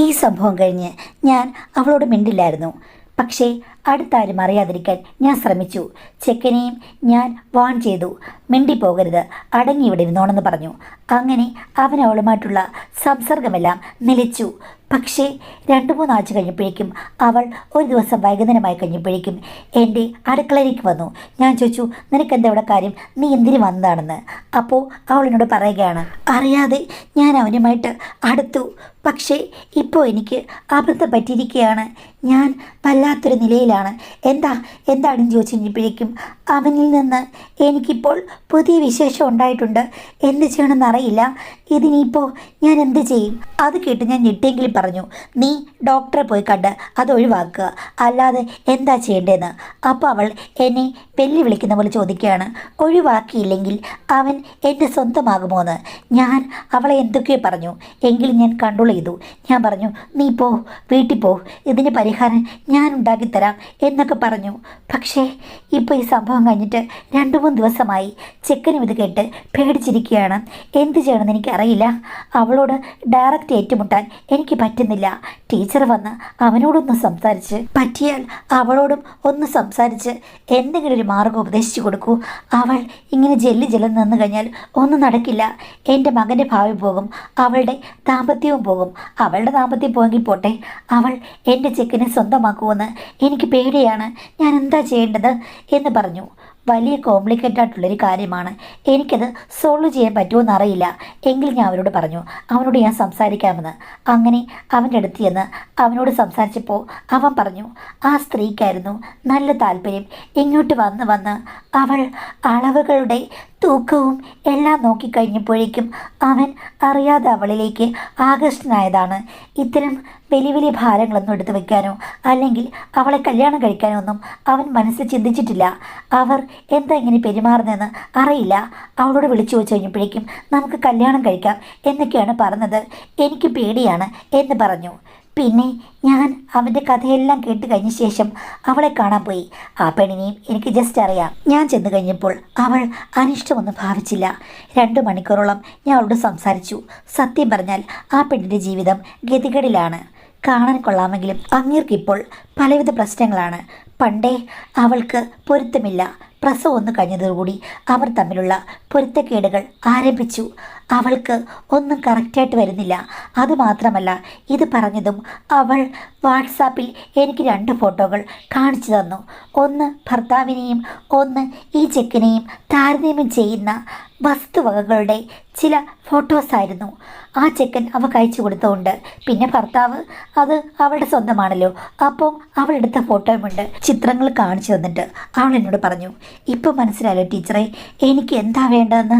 S1: ഈ സംഭവം കഴിഞ്ഞ് ഞാൻ അവളോട് മിണ്ടില്ലായിരുന്നു. പക്ഷേ അടുത്താരും അറിയാതിരിക്കാൻ ഞാൻ ശ്രമിച്ചു. ചെക്കനെയും ഞാൻ വാൺ ചെയ്തു, മിണ്ടിപ്പോകരുത്, അടങ്ങി ഇവിടെ ഇരുന്നോണെന്ന് പറഞ്ഞു. അങ്ങനെ അവൻ അവളുമായിട്ടുള്ള സംസർഗമെല്ലാം നിലച്ചു. പക്ഷേ 2-3 ആഴ്ച കഴിഞ്ഞപ്പോഴേക്കും അവൾ ഒരു ദിവസം വൈകുന്നേരമായി കഴിഞ്ഞപ്പോഴേക്കും എൻ്റെ അടുക്കളയിലേക്ക് വന്നു. ഞാൻ ചോദിച്ചു, നിനക്കെന്താ ഇവിടെ കാര്യം, നീ എന്തിനു വന്നതാണെന്ന്. അപ്പോൾ അവൾ എന്നോട് പറയുകയാണ്, അറിയാതെ ഞാൻ അവനുമായിട്ട് അടുത്തു. പക്ഷേ ഇപ്പോൾ എനിക്ക് അബദ്ധം പറ്റിയിരിക്കുകയാണ്. ഞാൻ വല്ലാത്തൊരു നിലയിലാണ്. എന്താണെന്ന് ചോദിച്ചു കഴിഞ്ഞപ്പോഴേക്കും അവനിൽ നിന്ന് എനിക്കിപ്പോൾ പുതിയ വിശേഷം ഉണ്ടായിട്ടുണ്ട്. എന്ത് ചെയ്യണമെന്ന് അറിയില്ല. ഇതിനിപ്പോൾ ഞാൻ എന്ത് ചെയ്യും? അത് കേട്ട് ഞാൻ ഞെട്ടിയെങ്കിലും പറഞ്ഞു, നീ ഡോക്ടറെ പോയി കണ്ട് അത് ഒഴിവാക്കുക, അല്ലാതെ എന്താ ചെയ്യേണ്ടതെന്ന്. അപ്പോൾ അവൾ എന്നെ വെല്ലുവിളിക്കുന്ന പോലെ ചോദിക്കുകയാണ്, ഒഴിവാക്കിയില്ലെങ്കിൽ അവൻ എൻ്റെ സ്വന്തമാകുമോ എന്ന്. ഞാൻ അവളെ എന്തൊക്കെയോ പറഞ്ഞു. എങ്കിലും ഞാൻ കൺട്രോൾ ചെയ്തു. ഞാൻ പറഞ്ഞു, നീ പോ, വീട്ടിൽ പോ, ഇതിന് പരിഹാരം ഞാൻ ഉണ്ടാക്കിത്തരാം എന്നൊക്കെ പറഞ്ഞു. പക്ഷേ ഇപ്പോൾ ഈ സംഭവം കഴിഞ്ഞിട്ട് 2-3 ദിവസമായി. ചെക്കനും ഇത് കേട്ട് പേടിച്ചിരിക്കുകയാണ്. എന്ത് ചെയ്യണമെന്ന് എനിക്കറിയില്ല. അവളോട് ഡയറക്റ്റ് ഏറ്റുമുട്ടാൻ എനിക്ക് പറ്റുന്നില്ല. ടീച്ചർ വന്ന് അവനോടൊന്ന് സംസാരിച്ച്, പറ്റിയാൽ അവളോടും ഒന്ന് സംസാരിച്ച് എന്തെങ്കിലും ഒരു മാർഗം ഉപദേശിച്ചു കൊടുക്കൂ. അവൾ ഇങ്ങനെ ജെല്ലം നിന്ന് കഴിഞ്ഞാൽ ഒന്നും നടക്കില്ല. എൻ്റെ മകൻ്റെ ഭാവി പോകും, അവളുടെ ദാമ്പത്യവും പോകും. അവളുടെ ദാമ്പത്യം പോയെങ്കിൽ പോട്ടെ, അവൾ എൻ്റെ ചെക്കനെ സ്വന്തമാക്കുമെന്ന് എനിക്ക് പേടിയാണ്. ഞാൻ എന്താ ചെയ്യേണ്ടത് എന്ന് പറഞ്ഞു. വലിയ കോംപ്ലിക്കേറ്റഡ് ആയിട്ടുള്ളൊരു കാര്യമാണ്. എനിക്കത് സോൾവ് ചെയ്യാൻ പറ്റുമോ അറിയില്ല. എങ്കിലും ഞാൻ അവനോട് പറഞ്ഞു, അവനോട് ഞാൻ സംസാരിക്കാമെന്ന്. അങ്ങനെ അവൻ്റെ അടുത്ത് ചെന്ന് അവനോട് സംസാരിച്ചപ്പോൾ അവൻ പറഞ്ഞു, ആ സ്ത്രീക്കായിരുന്നു നല്ല താല്പര്യം. ഇങ്ങോട്ട് വന്ന് അവൾ അളവുകളുടെ തൂക്കവും എല്ലാം നോക്കിക്കഴിഞ്ഞപ്പോഴേക്കും അവൻ അറിയാതെ അവളിലേക്ക് ആകർഷ്ടനായതാണ്. ഇത്തരം വലിയ ഭാരങ്ങളൊന്നും എടുത്തു വയ്ക്കാനോ അല്ലെങ്കിൽ അവളെ കല്യാണം കഴിക്കാനോ ഒന്നും അവൻ മനസ്സിൽ ചിന്തിച്ചിട്ടില്ല. അവർ എന്താ ഇങ്ങനെ പെരുമാറുന്നതെന്ന് അറിയില്ല. അവളോട് വിളിച്ചു ചോദിച്ചു കഴിഞ്ഞപ്പോഴേക്കും നമുക്ക് കല്യാണം കഴിക്കാം എന്നൊക്കെയാണ് പറഞ്ഞത്. എനിക്ക് പേടിയാണ് എന്ന് പറഞ്ഞു. പിന്നെ ഞാൻ അവൻ്റെ കഥയെല്ലാം കേട്ട് കഴിഞ്ഞ ശേഷം അവളെ കാണാൻ പോയി. ആ പെണ്ണിനെയും എനിക്ക് ജസ്റ്റ് അറിയാം. ഞാൻ ചെന്ന് കഴിഞ്ഞപ്പോൾ അവൾ അനിഷ്ടമൊന്നും ഭാവിച്ചില്ല. 2 മണിക്കൂറോളം ഞാൻ അവളോട് സംസാരിച്ചു. സത്യം പറഞ്ഞാൽ ആ പെണ്ണിൻ്റെ ജീവിതം ഗതികേടിലാണ്. കാണാൻ കൊള്ളാമെങ്കിലും അങ്ങേർക്കിപ്പോൾ പലവിധ പ്രശ്നങ്ങളാണ്. പണ്ടേ അവൾക്ക് പൊരുത്തമില്ല. പ്രസവം ഒന്ന് കഴിഞ്ഞതോടുകൂടി അവർ തമ്മിലുള്ള പൊരുത്തക്കേടുകൾ ആരംഭിച്ചു. അവൾക്ക് ഒന്നും കറക്റ്റായിട്ട് വരുന്നില്ല. അതുമാത്രമല്ല, ഇത് പറഞ്ഞതും അവൾ വാട്സാപ്പിൽ എനിക്ക് 2 ഫോട്ടോകൾ കാണിച്ചു തന്നു. ഒന്ന് ഭർത്താവിനെയും ഒന്ന് ഈ ചെക്കനെയും താരതമ്യം ചെയ്യുന്ന വസ്തുവകകളുടെ ചില ഫോട്ടോസായിരുന്നു. ആ ചെക്കൻ അവൾക്ക് അയച്ചു കൊടുത്തുകൊണ്ട്, പിന്നെ ഭർത്താവ് അത് അവളുടെ സ്വന്തമാണല്ലോ, അപ്പം അവളെടുത്ത ഫോട്ടോയുമുണ്ട്. ചിത്രങ്ങൾ കാണിച്ചു തന്നിട്ട് അവൾ എന്നോട് പറഞ്ഞു, ഇപ്പം മനസ്സിലായല്ലോ ടീച്ചറെ, എനിക്ക് എന്താ വേണ്ടതെന്ന്.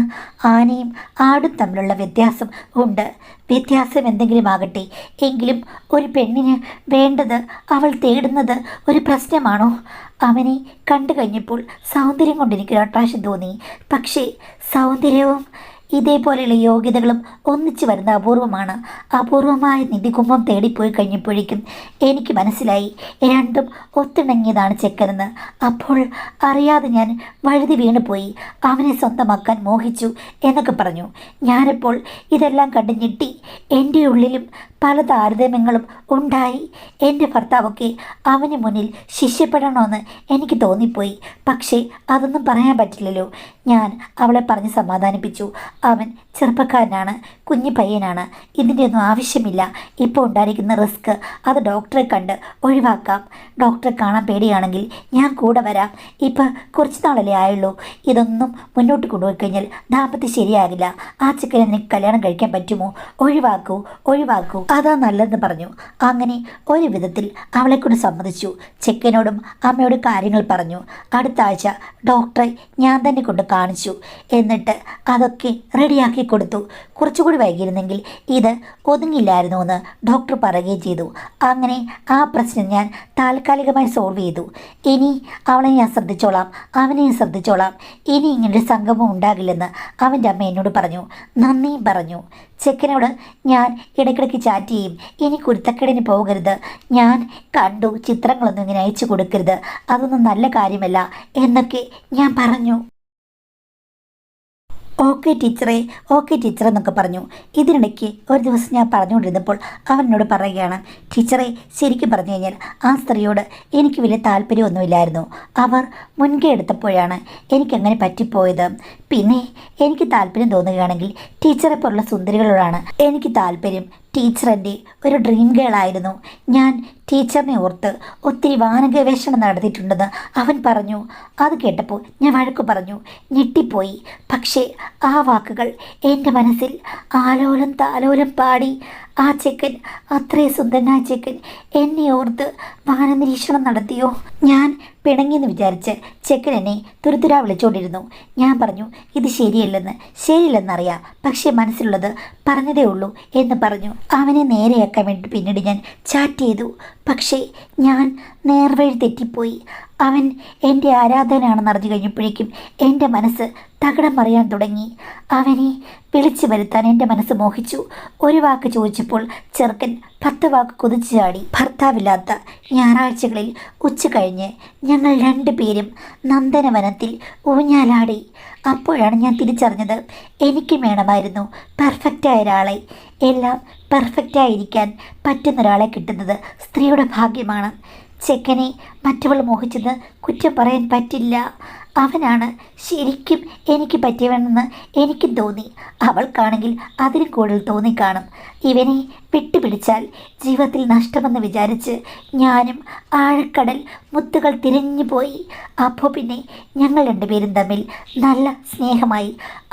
S1: ആനയും ആടും തമ്മിലുള്ള വ്യത്യാസം ഉണ്ട്. വ്യത്യാസം എന്തെങ്കിലും ആകട്ടെ, എങ്കിലും ഒരു പെണ്ണിന് വേണ്ടത് അവൾ തേടുന്നത് ഒരു പ്രശ്നമാണോ? അവനെ കണ്ടു കഴിഞ്ഞപ്പോൾ സൗന്ദര്യം കൊണ്ട് എനിക്കൊരു അട്രാക്ഷൻ തോന്നി. പക്ഷേ സൗന്ദര്യവും ഇതേപോലെയുള്ള യോഗ്യതകളും ഒന്നിച്ചു വരുന്ന അപൂർവമാണ്. അപൂർവമായ നിധികുംഭം തേടിപ്പോയി കഴിഞ്ഞപ്പോഴേക്കും എനിക്ക് മനസ്സിലായി രണ്ടും ഒത്തിണങ്ങിയതാണ് ചെക്കനെന്ന്. അപ്പോൾ അറിയാതെ ഞാൻ വഴുതി വീണുപോയി. അവനെ സ്വന്തമാക്കാൻ മോഹിച്ചു എന്നൊക്കെ പറഞ്ഞു. ഞാനിപ്പോൾ ഇതെല്ലാം കണ്ട് ഞെട്ടി. എൻ്റെ ഉള്ളിലും പല താരതമ്യങ്ങളും ഉണ്ടായി. എൻ്റെ ഭർത്താവൊക്കെ അവന് മുന്നിൽ ശിഷ്യപ്പെടണമെന്ന് എനിക്ക് തോന്നിപ്പോയി. പക്ഷേ അതൊന്നും പറയാൻ പറ്റില്ലല്ലോ. ഞാൻ അവളെ പറഞ്ഞ് സമാധാനിപ്പിച്ചു. അവൻ ചെറുപ്പക്കാരനാണ്, കുഞ്ഞു പയ്യനാണ്, ഇതിൻ്റെ ഒന്നും ആവശ്യമില്ല. ഇപ്പോൾ ഉണ്ടായിരിക്കുന്ന റിസ്ക് അത് ഡോക്ടറെ കണ്ട് ഒഴിവാക്കാം. ഡോക്ടറെ കാണാൻ പേടിയാണെങ്കിൽ ഞാൻ കൂടെ വരാം. ഇപ്പം കുറച്ച് നാളല്ലേ ആയുള്ളൂ. ഇതൊന്നും മുന്നോട്ട് കൊണ്ടുപോയി കഴിഞ്ഞാൽ ദാമ്പത്യം ശരിയാകില്ല. ആ ചെക്കനെ നിനക്ക് കല്യാണം കഴിക്കാൻ പറ്റുമോ? ഒഴിവാക്കൂ, ഒഴിവാക്കൂ, അതാ നല്ലതെന്ന് പറഞ്ഞു. അങ്ങനെ ഒരു വിധത്തിൽ അവളെ കൊണ്ട് സമ്മതിച്ചു. ചെക്കനോടും അമ്മയോടും കാര്യങ്ങൾ പറഞ്ഞു. അടുത്ത ആഴ്ച ഡോക്ടറെ ഞാൻ തന്നെ കൊണ്ട് കാണിച്ചു. എന്നിട്ട് അതൊക്കെ റെഡിയാക്കി കൊടുത്തു. കുറച്ചുകൂടി വൈകിയിരുന്നെങ്കിൽ ഇത് ഒതുങ്ങില്ലായിരുന്നു എന്ന് ഡോക്ടർ പറയുകയും ചെയ്തു. അങ്ങനെ ആ പ്രശ്നം ഞാൻ താൽക്കാലികമായി സോൾവ് ചെയ്തു. ഇനി അവളെ ഞാൻ ശ്രദ്ധിച്ചോളാം, അവനെ ഞാൻ ശ്രദ്ധിച്ചോളാം. ഇനി ഇങ്ങനൊരു സംഗമം ഉണ്ടാകില്ലെന്ന് അവൻ്റെ അമ്മ എന്നോട് പറഞ്ഞു. നന്ദിയും പറഞ്ഞു. ചെക്കനോട് ഞാൻ ഇടയ്ക്കിടയ്ക്ക് ചാറ്റ് ചെയ്യും. ഇനി കുരുത്തക്കേടിന് പോകരുത്, ഞാൻ കണ്ടു, ചിത്രങ്ങളൊന്നും ഇങ്ങനെ അയച്ചു കൊടുക്കരുത്, അതൊന്നും നല്ല കാര്യമല്ല എന്നൊക്കെ ഞാൻ പറഞ്ഞു. ഓക്കെ ടീച്ചറെ, ഓക്കെ ടീച്ചർ എന്നൊക്കെ പറഞ്ഞു. ഇതിനിടയ്ക്ക് ഒരു ദിവസം ഞാൻ പറഞ്ഞുകൊണ്ടിരുന്നപ്പോൾ അവൻ എന്നോട് പറയുകയാണ്, ടീച്ചറെ ശരിക്കും പറഞ്ഞു കഴിഞ്ഞാൽ ആ സ്ത്രീയോട് എനിക്ക് വലിയ താല്പര്യമൊന്നുമില്ലായിരുന്നു. അവർ മുൻകൈ എടുത്തപ്പോഴാണ് എനിക്കങ്ങനെ പറ്റിപ്പോയത്. പിന്നെ എനിക്ക് താല്പര്യം തോന്നുകയാണെങ്കിൽ ടീച്ചറെ പോലുള്ള സുന്ദരികളോടാണ് എനിക്ക് താല്പര്യം. ടീച്ചർ എൻ്റെ ഒരു ഡ്രീം ഗേൾ ആയിരുന്നു. ഞാൻ ടീച്ചറിനെ ഓർത്ത് ഒത്തിരി വാനഗവേഷണം നടത്തിയിട്ടുണ്ടെന്ന് അവൻ പറഞ്ഞു. അത് കേട്ടപ്പോൾ ഞാൻ വഴക്കു പറഞ്ഞു, ഞെട്ടിപ്പോയി. പക്ഷേ ആ വാക്കുകൾ എൻ്റെ മനസ്സിൽ ആലോലം താലോലം പാടി. ആ ചെക്കൻ, അത്രയും സുന്ദരനായ ചെക്കൻ എന്നെ ഓർത്ത് വാനനിരീക്ഷണം നടത്തിയോ? ഞാൻ പിണങ്ങിയെന്ന് വിചാരിച്ച് ചെക്കൻ എന്നെ തുരുതുരാ വിളിച്ചുകൊണ്ടിരുന്നു. ഞാൻ പറഞ്ഞു, ഇത് ശരിയല്ലെന്നറിയാം, പക്ഷേ മനസ്സിലുള്ളത് പറഞ്ഞതേ ഉള്ളൂ എന്ന് പറഞ്ഞു. അവനെ നേരെയാക്കാൻ വേണ്ടി പിന്നീട് ഞാൻ ചാറ്റ് ചെയ്തു. പക്ഷേ ഞാൻ നേർവഴി തെറ്റിപ്പോയി. അവൻ എൻ്റെ ആരാധകനാണെന്ന് അറിഞ്ഞു കഴിഞ്ഞപ്പോഴേക്കും എൻ്റെ മനസ്സ് തകിടം മറിയാൻ തുടങ്ങി. അവനെ വിളിച്ചു വരുത്താൻ എൻ്റെ മനസ്സ് മോഹിച്ചു. ഒരു വാക്ക് ചോദിച്ചപ്പോൾ ചെറുക്കൻ 10 വാക്ക് കുതിച്ചു ചാടി. ഭർത്താവില്ലാത്ത ഞായറാഴ്ചകളിൽ ഉച്ച കഴിഞ്ഞ് ഞങ്ങൾ 2 പേരും നന്ദനവനത്തിൽ ഊഞ്ഞാലാടി. അപ്പോഴാണ് ഞാൻ തിരിച്ചറിഞ്ഞത്, എനിക്ക് വേണമായിരുന്നു പെർഫെക്റ്റായ ഒരാളെ. എല്ലാം പെർഫെക്റ്റായിരിക്കാൻ പറ്റുന്നൊരാളെ കിട്ടുന്നത് സ്ത്രീയുടെ ഭാഗ്യമാണ്. ചെക്കനെ മറ്റവൾ മോഹിച്ചത് കുറ്റം പറയാൻ പറ്റില്ല. അവനാണ് ശരിക്കും എനിക്ക് പറ്റിയവനെന്ന് എനിക്കും തോന്നി. അവൾക്കാണെങ്കിൽ അതിലും കൂടുതൽ തോന്നിക്കാണും. ഇവനെ വിട്ടുപിടിച്ചാൽ ജീവിതത്തിൽ നഷ്ടമെന്ന് വിചാരിച്ച് ഞാനും ആഴക്കടൽ മുത്തുകൾ തിരഞ്ഞു പോയി. അപ്പോൾ പിന്നെ ഞങ്ങൾ 2 പേരും തമ്മിൽ നല്ല സ്നേഹമായി.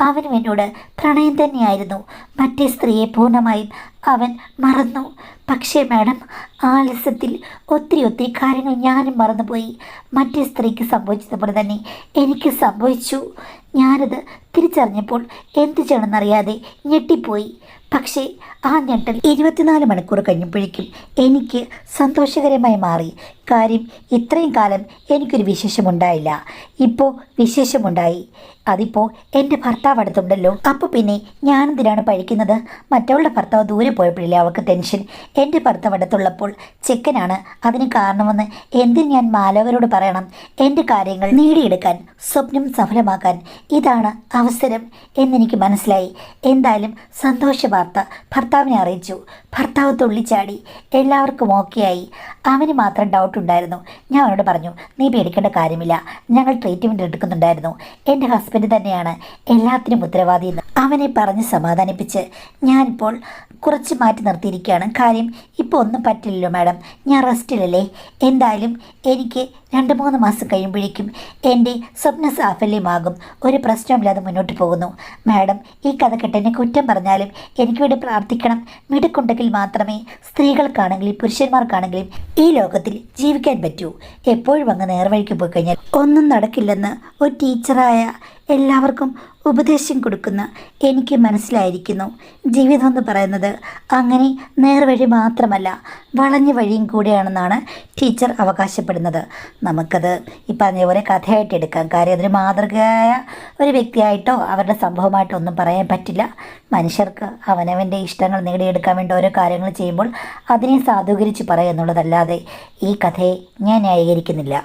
S1: അവനും എന്നോട് പ്രണയം തന്നെയായിരുന്നു. മറ്റേ സ്ത്രീയെ പൂർണ്ണമായും അവൻ മറന്നു. പക്ഷേ മാഡം, ആലസ്യത്തിൽ ഒത്തിരി കാര്യങ്ങൾ ഞാനും മറന്നുപോയി. മറ്റേ സ്ത്രീക്ക് സംഭവിച്ചതുപോലെ തന്നെ എനിക്ക് സംഭവിച്ചു. ഞാനത് തിരിച്ചറിഞ്ഞപ്പോൾ എന്തു ചെയ്യണമെന്നറിയാതെ ഞെട്ടിപ്പോയി. പക്ഷേ ആ ഞെട്ടൽ 24 മണിക്കൂർ കഴിഞ്ഞപ്പോഴേക്കും എനിക്ക് സന്തോഷകരമായി മാറി. കാര്യം, ഇത്രയും കാലം എനിക്കൊരു വിശേഷമുണ്ടായില്ല, ഇപ്പോൾ വിശേഷമുണ്ടായി. അതിപ്പോൾ എൻ്റെ ഭർത്താവ് അടുത്തുണ്ടല്ലോ. അപ്പോൾ പിന്നെ ഞാനെന്തിനാണ് പഴിക്കുന്നത്? മറ്റവളുടെ ഭർത്താവ് ദൂരെ പോയപ്പോഴില്ലേ അവൾക്ക് ടെൻഷൻ. എൻ്റെ ഭർത്താവ് അടുത്തുള്ളപ്പോൾ ചെക്കനാണ് അതിന് കാരണമെന്ന് എന്തിന് ഞാൻ മാലോകരോട് പറയണം? എൻ്റെ കാര്യങ്ങൾ നേടിയെടുക്കാൻ, സ്വപ്നം സഫലമാക്കാൻ ഇതാണ് അവസരം എന്നെനിക്ക് മനസ്സിലായി. എന്തായാലും സന്തോഷ വാർത്ത ഭർത്താവിനെ അറിയിച്ചു. ഭർത്താവ് തുള്ളിച്ചാടി. എല്ലാവർക്കും ഓക്കെയായി. അവന് മാത്രം ഡൗട്ട് ഉണ്ടായിരുന്നു. ഞാൻ അവനോട് പറഞ്ഞു, നീ പേടിക്കേണ്ട കാര്യമില്ല, ഞങ്ങൾ ട്രീറ്റ്മെൻറ്റ് എടുക്കുന്നുണ്ടായിരുന്നു. എൻ്റെ ഹസ്ബൻഡ് തന്നെയാണ് എല്ലാത്തിനും ഉത്തരവാദി എന്ന് അവനെ പറഞ്ഞ് സമാധാനിപ്പിച്ച് ഞാനിപ്പോൾ കുറച്ച് മാറ്റി നിർത്തിയിരിക്കുകയാണ്. കാര്യം, ഇപ്പോൾ ഒന്നും പറ്റില്ലല്ലോ മാഡം, ഞാൻ റെസ്റ്റിലല്ലേ. എന്തായാലും എനിക്ക് 2-3 മാസം കഴിയുമ്പോഴേക്കും എൻ്റെ സ്വപ്ന സാഫല്യമാകും. ഒരു പ്രശ്നമില്ലാതെ മുന്നോട്ട് പോകുന്നു. മാഡം, ഈ കഥ കെട്ടെന്നെ കുറ്റം പറഞ്ഞാലും എനിക്ക് വേണ്ടി പ്രാർത്ഥിക്കണം. മിടുക്കുണ്ടെങ്കിൽ മാത്രമേ സ്ത്രീകൾക്കാണെങ്കിലും പുരുഷന്മാർക്കാണെങ്കിലും ഈ ലോകത്തിൽ ജീവിക്കാൻ പറ്റൂ. എപ്പോഴും അങ്ങ് നേർവഴിക്ക് പോയി കഴിഞ്ഞാൽ ഒന്നും നടക്കില്ലെന്ന് ഒരു ടീച്ചറായ എല്ലാവർക്കും ഉപദേശം കൊടുക്കുന്ന എനിക്ക് മനസ്സിലായിരിക്കുന്നു. ജീവിതം എന്ന് പറയുന്നത് അങ്ങനെ നേർവഴി മാത്രമല്ല, വളഞ്ഞ വഴിയും കൂടെയാണെന്നാണ് ടീച്ചർ അവകാശപ്പെടുന്നത്. നമുക്കത് ഈ പറഞ്ഞ പോലെ കഥയായിട്ട് എടുക്കാം. കാര്യം അതിന് മാതൃകയായ ഒരു വ്യക്തിയായിട്ടോ അവരുടെ സംഭവമായിട്ടോ ഒന്നും പറയാൻ പറ്റില്ല. മനുഷ്യർക്ക് അവനവൻ്റെ ഇഷ്ടങ്ങൾ നേടിയെടുക്കാൻ വേണ്ടി ഓരോ കാര്യങ്ങൾ ചെയ്യുമ്പോൾ അതിനെ സാധൂകരിച്ച് പറയുക എന്നുള്ളതല്ലാതെ ഈ കഥയെ ഞാൻ ന്യായീകരിക്കുന്നില്ല.